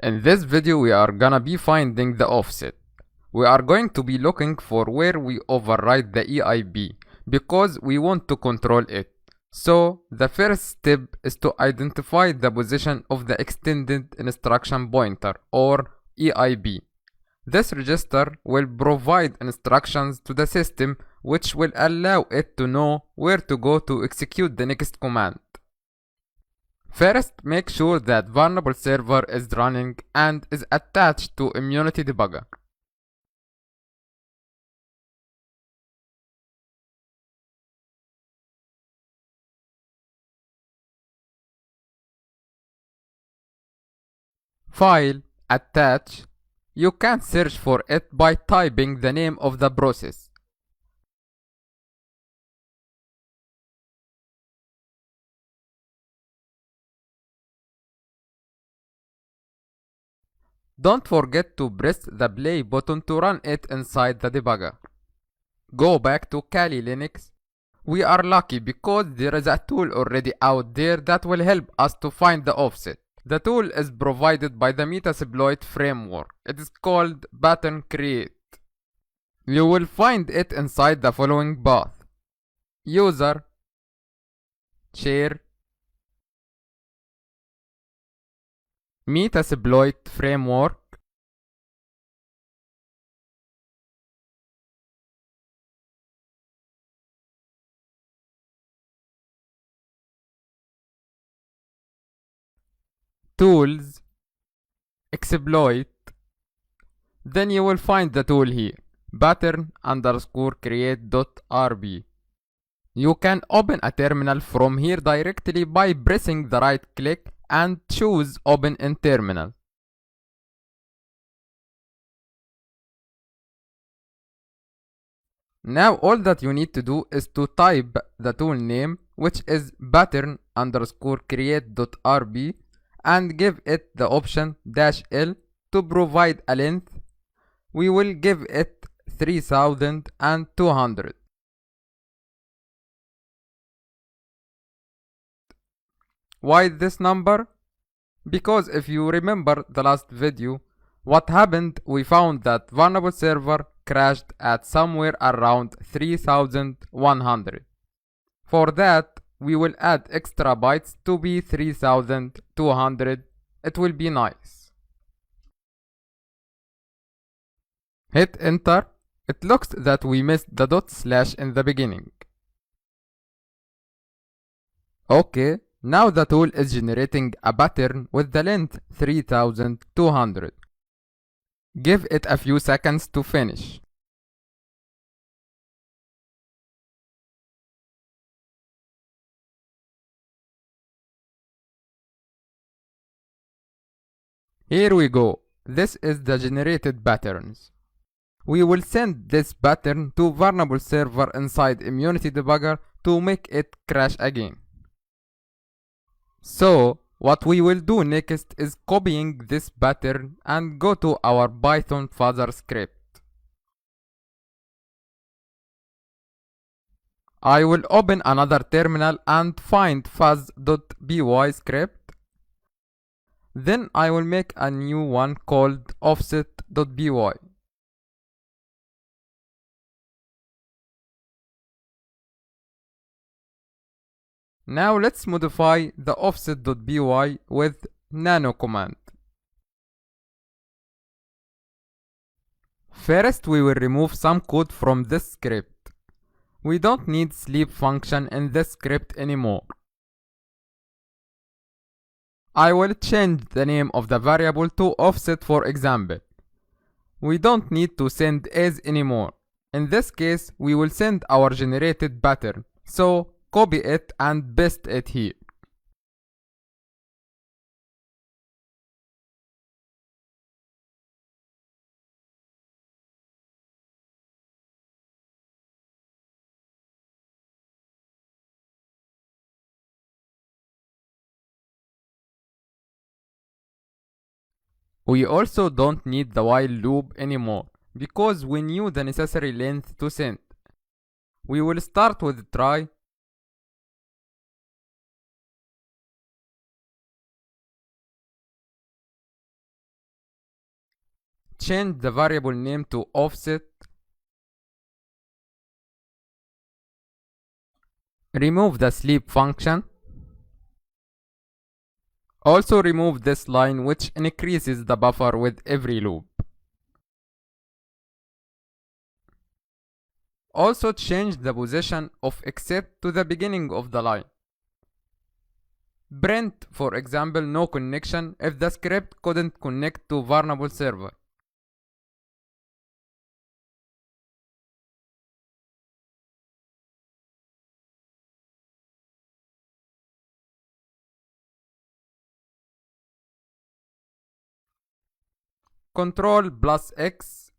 In this video we are gonna be finding the offset. We are going to be looking for where we override the EIP because we want to control it. So the first step is to identify the position of the extended instruction pointer or EIP. This register will provide instructions to the system which will allow it to know where to go to execute the next command. First, make sure that vulnerable server is running and is attached to Immunity Debugger. File, attach. You can search for it by typing the name of the process. Don't forget to press the play button to run it inside the debugger. Go back to Kali Linux. We are lucky because there is a tool already out there that will help us to find the offset. The tool is provided by the Metasploit framework. It is called Pattern Create. You will find it inside the following path: User, Share, Metasploit framework, Tools, Exploit. Then you will find the tool here, pattern_create.rb. You can open a terminal from here directly by pressing the right click and choose Open in Terminal. Now all that you need to do is to type the tool name, which is pattern_create.rb, and give it the option -L to provide a length. We will give it 3200. Why this number? Because if you remember the last video, what happened, we found that vulnerable server crashed at somewhere around 3100. For that, we will add extra bytes to be 3200. It will be nice. Hit enter. It looks that we missed the // in the beginning. Okay, now the tool is generating a pattern with the length 3200. Give it a few seconds to finish. Here we go. This is the generated patterns. We will send this pattern to vulnerable server inside Immunity Debugger to make it crash again. So, what we will do next is copying this pattern and go to our Python fuzzer script. I will open another terminal and find fuzz.py script. Then I will make a new one called offset.py. Now let's modify the offset.py with nano command. First we will remove some code from this script. We don't need sleep function in this script anymore. I will change the name of the variable to offset, for example. We don't need to send as anymore. In this case, we will send our generated pattern. So copy it and paste it here. We also don't need the while loop anymore because we knew the necessary length to send. We will start with try. change the variable name to offset, remove the sleep function, also remove this line which increases the buffer with every loop. Also change the position of except to the beginning of the line. Print, for example, no connection if the script couldn't connect to vulnerable server. Control plus X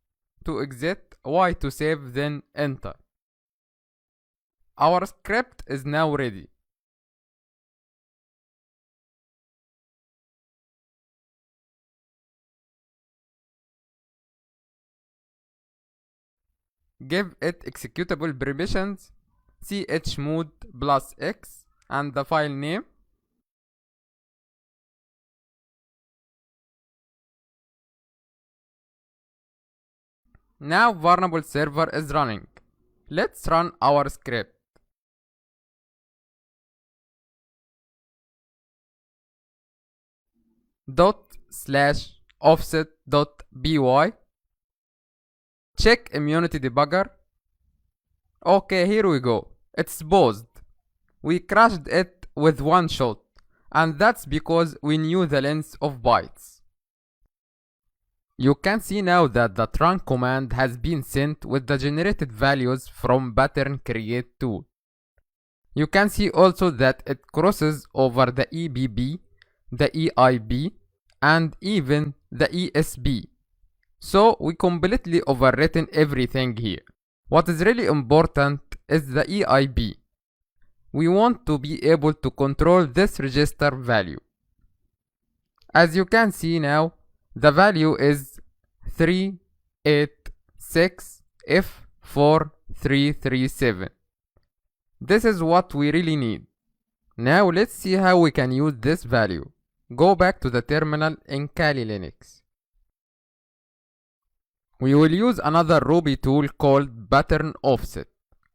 to exit, Y to save, then enter. Our script is now ready. Give it executable permissions, chmod plus X, and the file name. Now vulnerable server is running. Let's run our script. ./offset.py. Check immunity debugger. Okay, here we go. It's paused. We crashed it with one shot, and that's because we knew the length of bytes. You can see now that the trunk command has been sent with the generated values from pattern create tool. You can see also that it crosses over the EBB, the EIP, and even the ESP. So we completely overwritten everything here. What is really important is the EIP. We want to be able to control this register value. As you can see now, the value is 386F4337. This is what we really need. Now let's see how we can use this value. Go back to the terminal in Kali Linux. We will use another Ruby tool called pattern offset.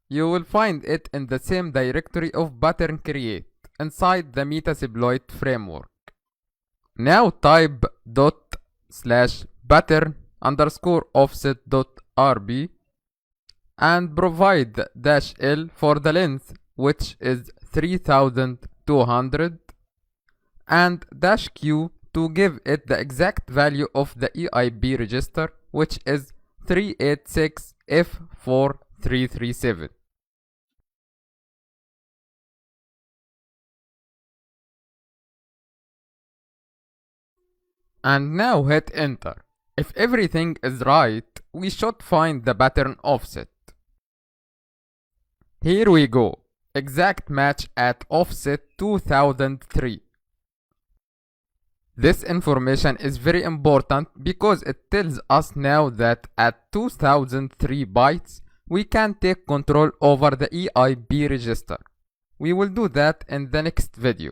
You will find it in the same directory of pattern create inside the Metasploit framework. Now type .pattern_offset.rb and provide -l for the length, which is 3200, and -q to give it the exact value of the EIP register, which is 386F4337. And now hit enter. If everything is right, we should find the pattern offset. Here we go. Exact match at offset 2003. This information is very important because it tells us now that at 2003 bytes, we can take control over the EIP register. We will do that in the next video.